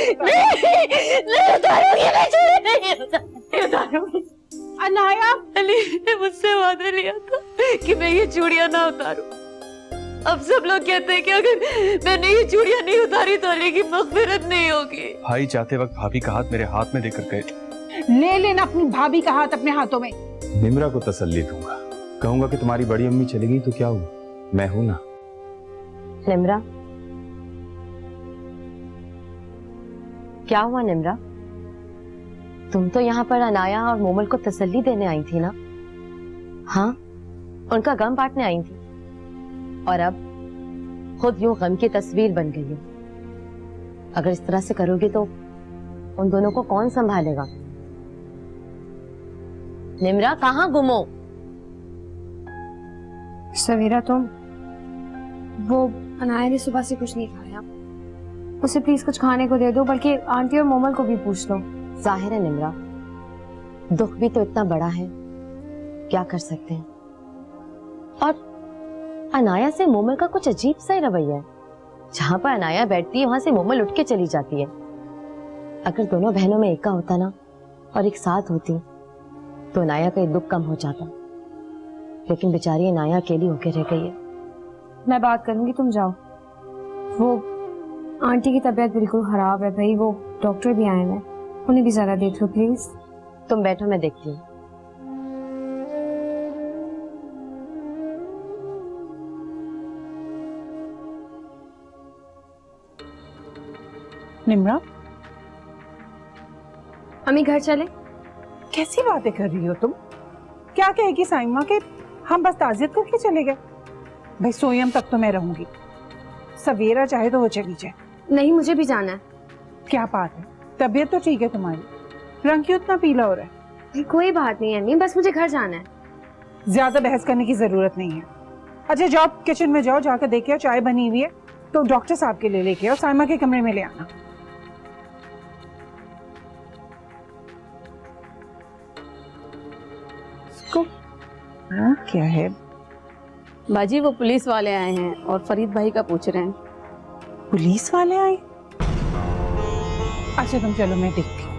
नहीं उतारूंगी, मैं चूड़ियां नहीं उतारूंगी। अनाया, अली ने मुझसे वादा लिया था कि मैं ये चूड़ियां ना उतारूं। अब सब लोग कहते हैं कि अगर मैंने ये चूड़ियां नहीं उतारी तो अली की मग़फ़िरत नहीं होगी। भाई जाते वक्त भाभी का हाथ मेरे हाथ में देकर गए थे। ले लेना अपनी भाभी का हाथ अपने हाथों में। निम्रा को तसल्ली दूंगा, कहूंगा कि तुम्हारी बड़ी अम्मी चली गई तो क्या हुआ, मैं हूं ना। निम्रा, क्या हुआ निम्रा? तुम तो यहाँ पर अनाया और मोमल को तसल्ली देने आई थी ना? हाँ, उनका गम बांटने आई थी और अब खुद यूं गम की तस्वीर बन गई हो। अगर इस तरह से करोगे तो उन दोनों को कौन संभालेगा? निम्रा, कहाँ गुमो? सवेरा, तुम वो अनाया ने सुबह से कुछ नहीं खाया, उसे प्लीज कुछ खाने को दे दो, बल्कि आंटी और मोमल को भी पूछ लो। जाहिर है निम्रा, दुख भी तो इतना बड़ा है, क्या कर सकते हैं। और अनाया से मोमल का कुछ अजीब सा ही रवैया है। जहां पर अनाया बैठती है वहां से मोमल उठ के चली जाती है। अगर दोनों बहनों में एका होता ना और एक साथ होती तो अनाया का दुख कम हो जाता, लेकिन बेचारी अनाया अकेली होके रह गई है। मैं बात करूंगी, तुम जाओ। वो आंटी की तबीयत बिल्कुल खराब है भाई, वो डॉक्टर भी आए हैं, उन्हें भी जरा देख लो प्लीज। तुम बैठो, मैं देखती हूँ। निम्रा, अम्मी घर चले? कैसी बातें कर रही हो तुम? क्या कहेगी साइमा के हम बस ताज़ियत करके चले गए? भाई सोयम तक तो मैं रहूंगी, सवेरा चाहे तो वो चली जाए। नहीं, मुझे भी जाना है। क्या बात है, तबीयत तो ठीक है तुम्हारी, रंग क्यों इतना पीला हो रहा है? कोई बात नहीं अम्मी, बस मुझे घर जाना है। ज्यादा बहस करने की जरूरत नहीं है। अच्छा जाओ किचन में जाओ, जाकर देखिए चाय बनी हुई है तो डॉक्टर साहब के लिए लेके आओ, साइमा के कमरे में ले आना। हाँ, क्या है बाजी? वो पुलिस वाले आए हैं और फरीद भाई का पूछ रहे हैं। पुलिस वाले आए? अच्छा तुम चलो, मैं देखती हूँ।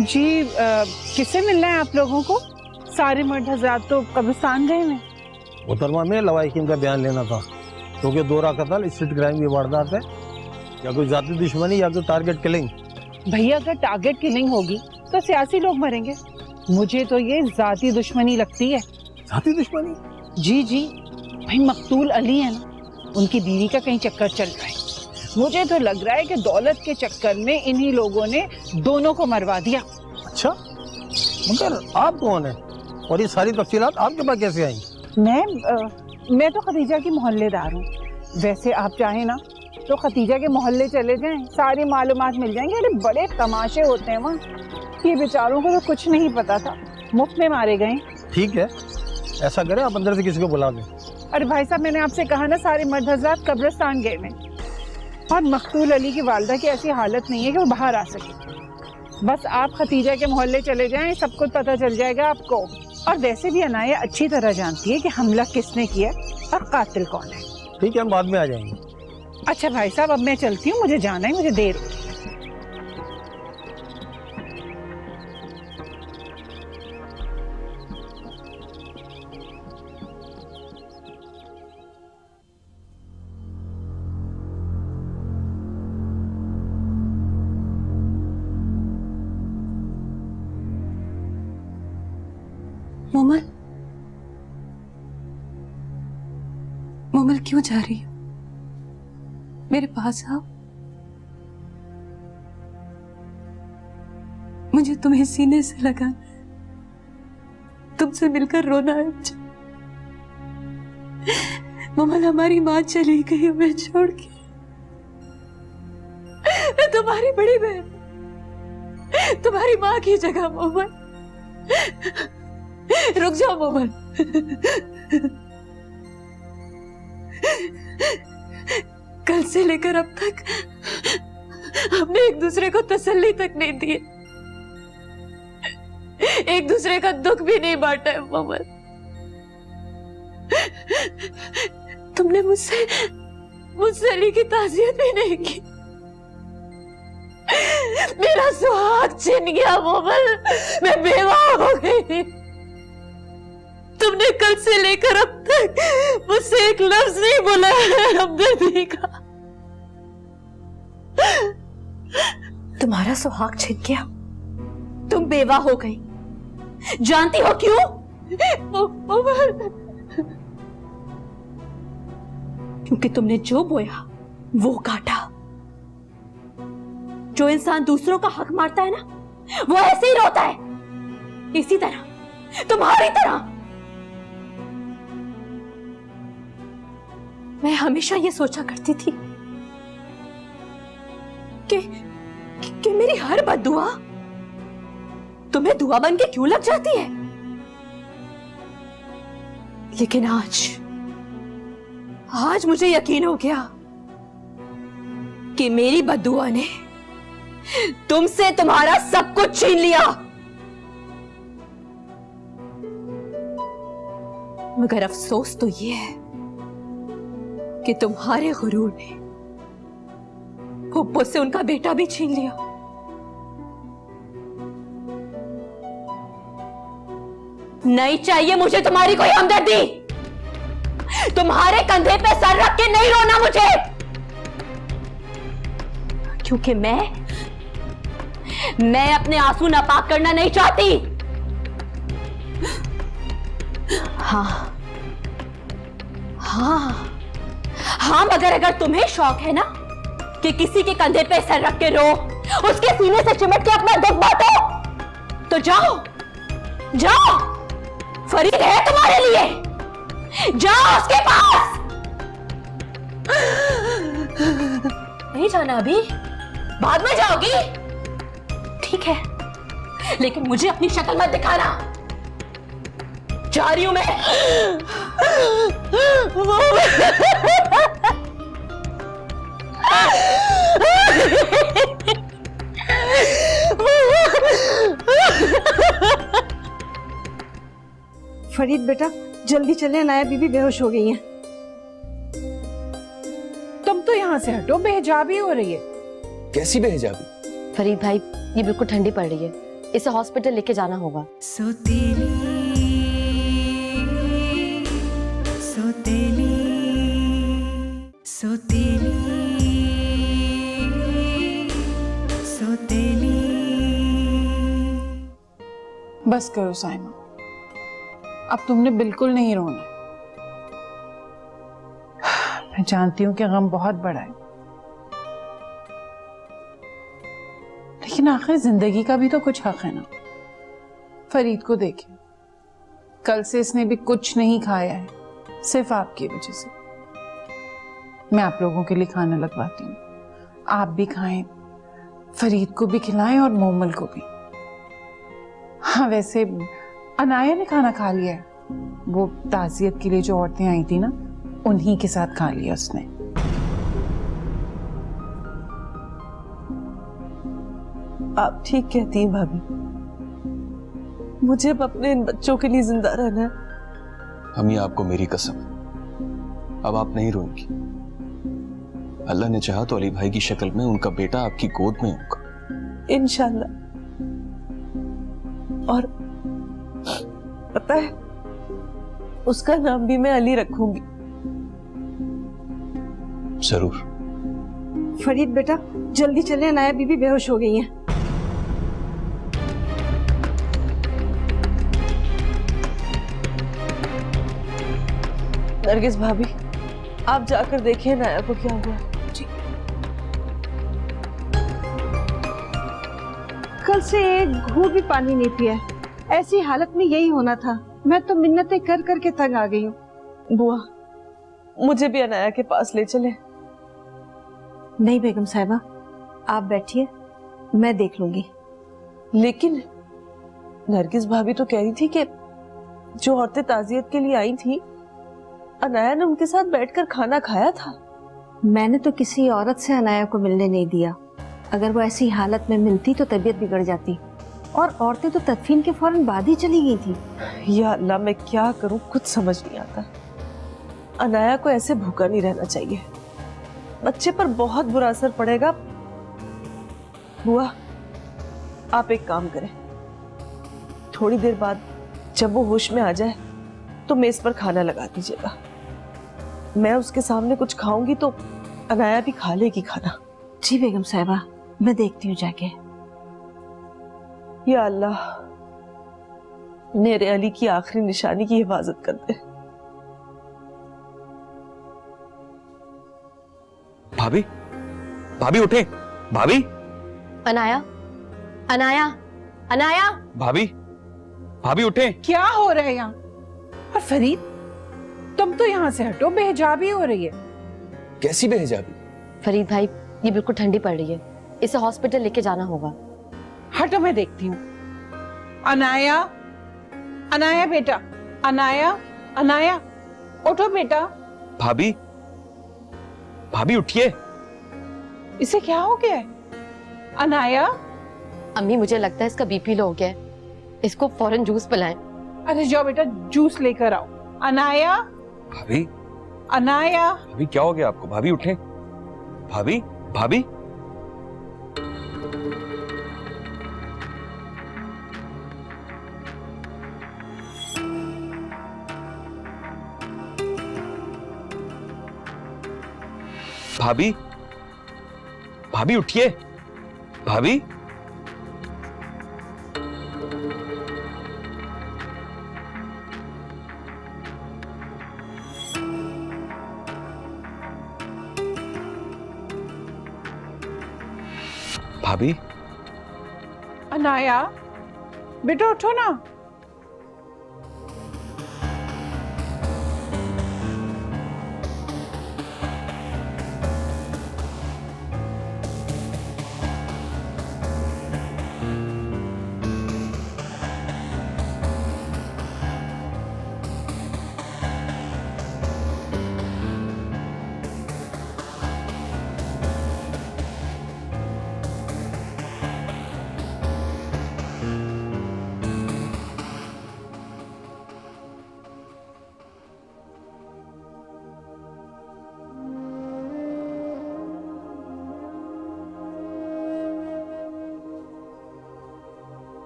जी किससे मिलना है आप लोगों को? सारे मर्द हजरात तो कब्रिस्तान गए हैं। मोहतरमा में लवाहिकीन का बयान लेना था, क्योंकि दोहरा कत्ल स्ट्रीट क्राइम की वारदात है, या कोई जाती दुश्मनी या कोई टारगेट किलिंग। भैया अगर टारगेट किलिंग होगी तो सियासी लोग मरेंगे, मुझे तो ये जाती दुश्मनी लगती है। जाती दुश्मनी? जी जी, भाई मकतूल अली है ना, उनकी बीवी का कहीं चक्कर चल रहा है। मुझे तो लग रहा है कि दौलत के चक्कर में इन्हीं लोगों ने दोनों को मरवा दिया। अच्छा, मगर आप कौन है और ये सारी तफसीलात आपके पास कैसे आई? मैं तो खदीजा की मोहल्लेदार हूँ। वैसे आप चाहें ना तो खदीजा के मोहल्ले चले जाएं, सारी मालूमात मिल जाएंगे। अरे बड़े तमाशे होते हैं वहाँ, ये बेचारों को तो कुछ नहीं पता था, मुफ्त में मारे गए। ठीक है, ऐसा करें आप अंदर से किसी को बुला दें। अरे भाई साहब, मैंने आपसे कहा ना सारे मर्द हज़रात कब्रिस्तान गए हैं और मकतूल अली की वालिदा की ऐसी हालत नहीं है कि वो बाहर आ सके। बस आप खतीजा के मोहल्ले चले जाएं, सब कुछ पता चल जाएगा आपको। और वैसे भी अनाया अच्छी तरह जानती है कि हमला किसने किया और कातिल कौन है। ठीक है, हम बाद में आ जाएंगे। अच्छा भाई साहब, अब मैं चलती हूँ, मुझे जाना है, मुझे देर हो। मोमल, मोमल क्यों जा रही हो? मेरे पास आओ, मुझे तुम्हें सीने से लगाना, तुमसे मिलकर रोना है मुझे। मोमल, हमारी माँ चली गई हमें छोड़ के। मैं तुम्हारी बड़ी बहन, तुम्हारी माँ की जगह। मोमल रुक जाओ मोमल, कल से लेकर अब तक हमने एक दूसरे को तसल्ली तक नहीं दी। एक दूसरे का दुख भी नहीं बांटा है मोमल। तुमने मुझसे अली की ताज़ियत भी नहीं की। मेरा सुहाग छिन गया मोमल, मैं बेवा हो गई। तुमने कल से लेकर अब तक मुझसे एक लफ्ज नहीं बोला है हमदर्दी का। तुम्हारा सुहाग छिन गया, तुम बेवा हो गई। जानती हो क्यों? क्योंकि तुमने जो बोया वो काटा। जो इंसान दूसरों का हक मारता है ना, वो ऐसे ही रोता है। इसी तरह, तुम्हारी तरह। मैं हमेशा ये सोचा करती थी कि मेरी हर बद्दुआ तुम्हें दुआ बन के क्यों लग जाती है। लेकिन आज मुझे यकीन हो गया कि मेरी बद्दुआ ने तुमसे तुम्हारा सब कुछ छीन लिया। मगर अफसोस तो ये है कि तुम्हारे गुरूर ने हुब्बो से उनका बेटा भी छीन लिया। नहीं चाहिए मुझे तुम्हारी कोई हमदर्दी। तुम्हारे कंधे पे सर रख के नहीं रोना मुझे, क्योंकि मैं अपने आंसू नापाक करना नहीं चाहती। हाँ, मगर अगर तुम्हें शौक है ना कि किसी के कंधे पे सर रख के रो, उसके सीने से चिमट के अपना दुख बांटो, तो जाओ, फरीद है तुम्हारे लिए। जाओ उसके पास। नहीं जाना अभी, बाद में जाओगी? ठीक है, लेकिन मुझे अपनी शक्ल मत दिखाना। जा रही हूं मैं। फरीद बेटा, जल्दी चले, अनाया बीबी बेहोश हो गई हैं। तुम तो यहाँ से हटो, बेहिजाबी हो रही है। कैसी बेहिजाबी? फरीद भाई, ये बिल्कुल ठंडी पड़ रही है, इसे हॉस्पिटल लेके जाना होगा। बस करो साइमा, अब तुमने बिल्कुल नहीं रोना। मैं जानती हूँ कि गम बहुत बड़ा है, लेकिन आखिर जिंदगी का भी तो कुछ हक है ना। फरीद को देखिए, कल से इसने भी कुछ नहीं खाया है, सिर्फ आपकी वजह से। मैं आप लोगों के लिए खाना लगवाती हूँ, आप भी खाएं, फरीद को भी खिलाएं और मोमल को भी। हाँ, वैसे अनाया ने खाना खा लिया है, वो ताज़ियत के लिए जो औरतें आई थी ना, उन्हीं के साथ खा लिया उसने। आप ठीक कहती हैं भाभी, मुझे अब अपने इन बच्चों के लिए जिंदा रहना है। अम्मी, आपको मेरी कसम है, अब आप नहीं रोएंगी। अल्लाह ने चाहा तो अली भाई की शक्ल में उनका बेटा आपकी गोद में होगा, इंशाल्लाह। और पता है, उसका नाम भी मैं अली रखूंगी। जरूर। फरीद बेटा, जल्दी चले, अनाया बीबी बेहोश हो गई हैं। नरगिस भाभी, आप जाकर देखिए अनाया को क्या हुआ। कल से एक घूंट भी पानी नहीं पिया, ऐसी हालत में यही होना था। मैं तो मिन्नतें कर कर के तंग आ गई हूँ। बुआ, मुझे भी अनाया के पास ले चले। नहीं बेगम साहिबा, आप बैठिए, मैं देख लूंगी। लेकिन नरगिस भाभी तो कह रही थी कि जो औरतें ताजियत के लिए आई थी, अनाया ने उनके साथ बैठकर खाना खाया था। मैंने तो किसी औरत से अनाया को मिलने नहीं दिया। अगर वो ऐसी हालत में मिलती तो तबीयत बिगड़ जाती। और औरतें तो तदफीन के फौरन बाद ही चली गई थी। या अल्लाह, मैं क्या करूं, कुछ समझ नहीं आता। अनाया को ऐसे भूखा नहीं रहना चाहिए, बच्चे पर बहुत बुरा असर पड़ेगा। बुआ, आप एक काम करें, थोड़ी देर बाद जब वो होश में आ जाए तो मेज पर खाना लगा दीजिएगा। मैं उसके सामने कुछ खाऊंगी तो अनाया भी खा लेगी खाना। जी बेगम साहिबा, मैं देखती हूँ जाके। या अल्लाह, मेरे अली की आखिरी निशानी की हिफाजत कर दे। भाभी, भाभी उठे, भाभी, अनाया, अनाया, अनाया। भाभी, भाभी उठे। क्या हो रहा है यहाँ? और फरीद, तुम तो यहाँ से हटो, बेहिजाबी हो रही है। कैसी बेहिजाबी? फरीद भाई, ये बिल्कुल ठंडी पड़ रही है, इसे हॉस्पिटल लेके जाना होगा। हटो, मैं देखती हूँ। अनाया, अनाया बेटा, अनाया, अनाया, उठो बेटा। भाभी, भाभी उठिए। इसे क्या हो गया है? अनाया। अम्मी, मुझे लगता है इसका बीपी लो हो गया है, इसको फौरन जूस पिलाएं। अरे जाओ बेटा, जूस लेकर आओ। अनाया, भाभी, अनाया। भाभी क्या हो गया आपको? भाभी उठे, भाभी, भाभी। भाभी, भाभी उठिए, भाभी। भाभी, अनाया बेटा, उठो ना।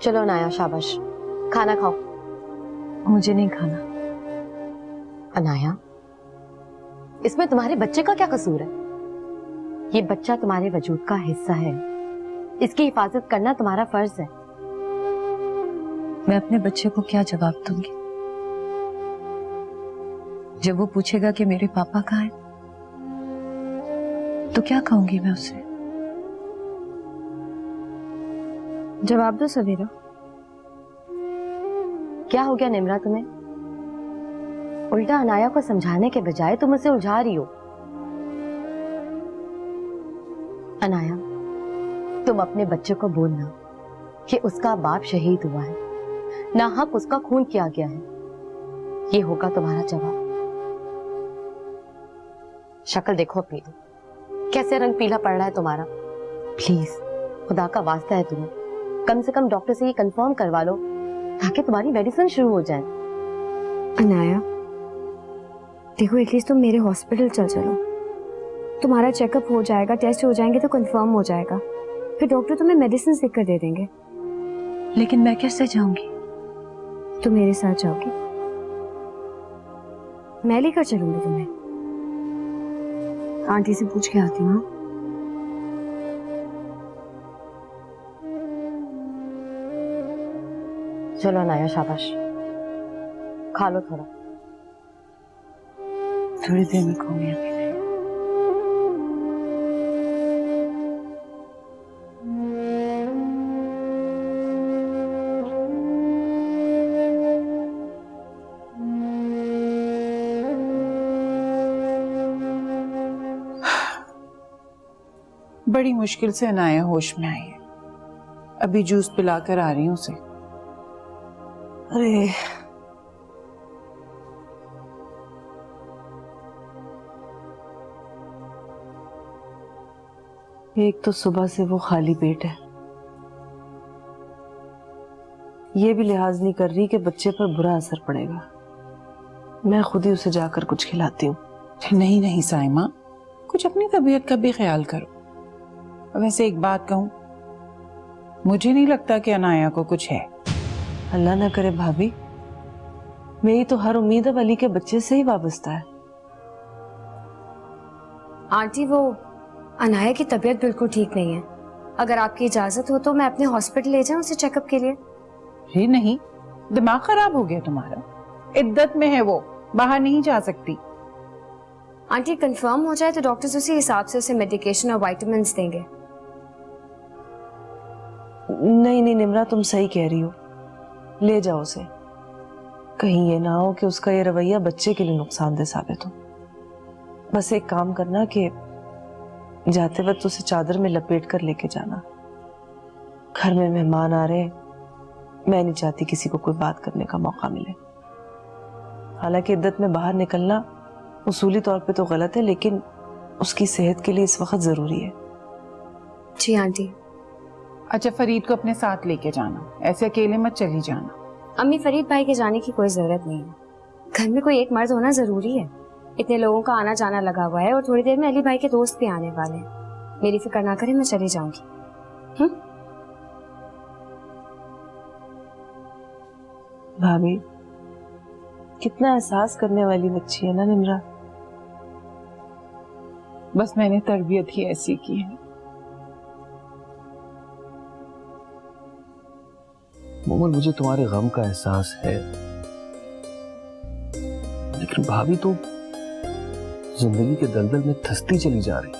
चलो अनाया, शाबाश, खाना खाओ। मुझे नहीं खाना। अनाया, इसमें तुम्हारे बच्चे का क्या कसूर है? ये बच्चा तुम्हारे वजूद का हिस्सा है, इसकी हिफाजत करना तुम्हारा फर्ज है। मैं अपने बच्चे को क्या जवाब दूंगी जब वो पूछेगा कि मेरे पापा कहाँ हैं? तो क्या कहूंगी मैं उसे? जवाब दो सवेरा। क्या हो गया निम्रा तुम्हें? उल्टा अनाया को समझाने के बजाय तुम उसे उलझा रही हो। अनाया, तुम अपने बच्चे को बोलना कि उसका बाप शहीद हुआ है, नाहक उसका खून किया गया है। ये होगा तुम्हारा जवाब। शक्ल देखो अपनी, तो कैसे रंग पीला पड़ रहा है तुम्हारा। प्लीज, खुदा का वास्ता है तुम्हें, कम से कम डॉक्टर से ये कंफर्म करवा लो ताकि तुम्हारी मेडिसिन शुरू हो जाए। अनाया देखो, एटलीस्ट तुम मेरे हॉस्पिटल चलो, तुम्हारा चेकअप हो जाएगा, टेस्ट हो जाएंगे तो कंफर्म हो जाएगा, फिर डॉक्टर तुम्हें मेडिसिन लिख कर दे देंगे। लेकिन मैं कैसे जाऊंगी? तुम मेरे साथ जाओगी, मैं लेकर चलूंगी तुम्हें। आंटी से पूछ के आती हूँ। चलो अनाया, शाबाश, खा लो थोड़ा। थोड़ी देर में खाऊंगी। बड़ी मुश्किल से अनाया होश में आई है, अभी जूस पिलाकर आ रही हूँ उसे। अरे एक तो सुबह से वो खाली पेट है, ये भी लिहाज नहीं कर रही कि बच्चे पर बुरा असर पड़ेगा। मैं खुद ही उसे जाकर कुछ खिलाती हूँ। नहीं नहीं साइमा, कुछ अपनी तबीयत का भी ख्याल करो। वैसे एक बात कहूँ, मुझे नहीं लगता कि अनाया को कुछ है। अल्लाह ना करे भाभी, मेरी तो हर उम्मीद अब अली के बच्चे से ही वाबस्ता है। आंटी, वो अनाया की तबीयत बिल्कुल ठीक नहीं है। अगर आपकी इजाजत हो तो मैं अपने हॉस्पिटल ले जाऊं उसे चेकअप के लिए। जी नहीं, दिमाग खराब हो गया तुम्हारा। इद्दत में है वो, बाहर नहीं जा सकती। आंटी, कंफर्म हो जाए तो डॉक्टर्स उसी हिसाब से उसे मेडिकेशन और विटामिन्स देंगे। नहीं नहीं निम्रा, तुम सही कह रही हो, ले जाओ उसे। कहीं ये ना हो कि उसका ये रवैया बच्चे के लिए नुकसानदेह साबित हो। बस एक काम करना कि जाते वक्त उसे चादर में लपेट कर लेके जाना। घर में मेहमान आ रहे हैं, मैं नहीं चाहती किसी को कोई बात करने का मौका मिले। हालांकि इद्दत में बाहर निकलना उसूली तौर पे तो गलत है, लेकिन उसकी सेहत के लिए इस वक्त जरूरी है। जी आंटी। अच्छा, फरीद को अपने साथ लेके जाना, ऐसे अकेले मत चली जाना। अम्मी, फरीद भाई के जाने की कोई जरूरत नहीं है। घर में कोई एक मर्द होना जरूरी है। इतने लोगों का आना जाना लगा हुआ है और थोड़ी देर में अली भाई के दोस्त भी आने वाले हैं। मेरी फिक्र ना करें, मैं चली जाऊंगी। भाभी, कितना एहसास करने वाली बच्ची है ना निम्रा। बस मैंने तरबियत ही ऐसी की है। मोमल, मुझे तुम्हारे गम का एहसास है, लेकिन भाभी तो जिंदगी के दलदल में धंसती चली जा रही।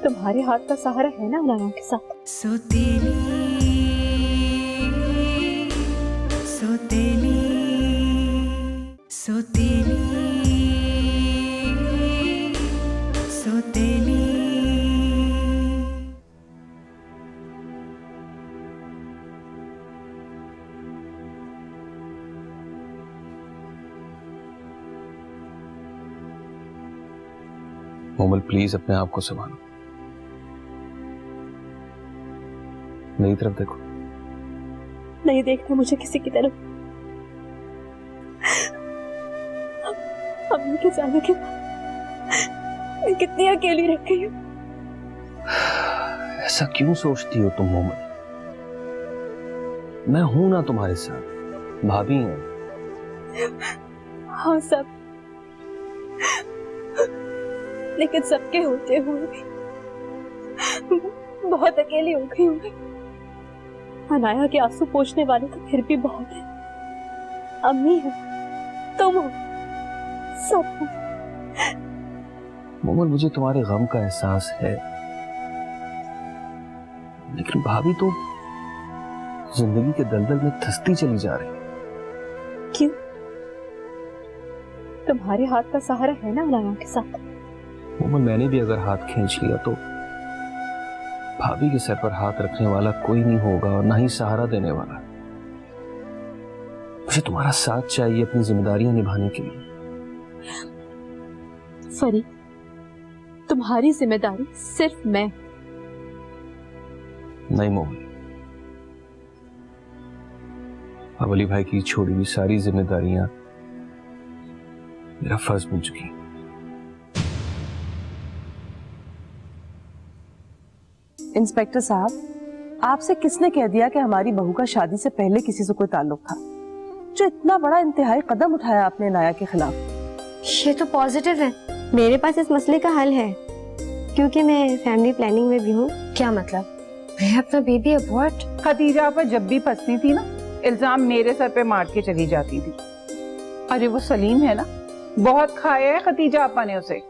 तुम्हारे हाथ का सहारा है ना अनाया के साथ। सोतेली सोतेली सोतेली सोतेली। मोमल, प्लीज अपने आप को संभालो। मेरी तरफ देखो। नहीं देखना मुझे किसी की तरफ। अम्मी के जाने के बाद मैं कितनी अकेली रह गई हूँ। ऐसा क्यों सोचती हो तुम मोमल? मैं हूं ना तुम्हारे साथ, भाभी हैं। हाँ सब, लेकिन सबके होते हुए भी बहुत अकेली हो गई हूँ। अनाया के आंसू पोंछने वाले तो फिर भी बहुत है। अम्मी है, तुम हो, सब हो। मोमल, मुझे तुम्हारे गम का एहसास है, लेकिन भाभी तो जिंदगी के दलदल में धंसती चली जा रही। क्यों? तुम्हारे हाथ का सहारा है ना अनाया के साथ। मोमल, मैंने भी अगर हाथ खींच लिया तो भाभी के सर पर हाथ रखने वाला कोई नहीं होगा और ना ही सहारा देने वाला। मुझे तुम्हारा साथ चाहिए अपनी जिम्मेदारियां निभाने के लिए। फरीद, तुम्हारी जिम्मेदारी सिर्फ मैं। नहीं मोमल, अब अली भाई की छोड़ी हुई सारी जिम्मेदारियां मेरा फर्ज बन चुकी हैं। इंस्पेक्टर साहब, आपसे किसने कह दिया कि हमारी बहू का शादी से पहले किसी से कोई ताल्लुक था? जो इतना बड़ा इंतहाई कदम उठाया आपने अनाया के खिलाफ। ये तो पॉजिटिव है। मेरे पास इस मसले का हल है, क्योंकि मैं फैमिली प्लानिंग में भी हूँ। क्या मतलब? मैं अपना बेबी अबॉर्ट। खतीजा पर जब भी फंसती थी ना, इल्जाम मेरे सर पे मार के चली जाती थी। अरे वो सलीम है ना, बहुत खाया है खतीजा आपा ने उसे।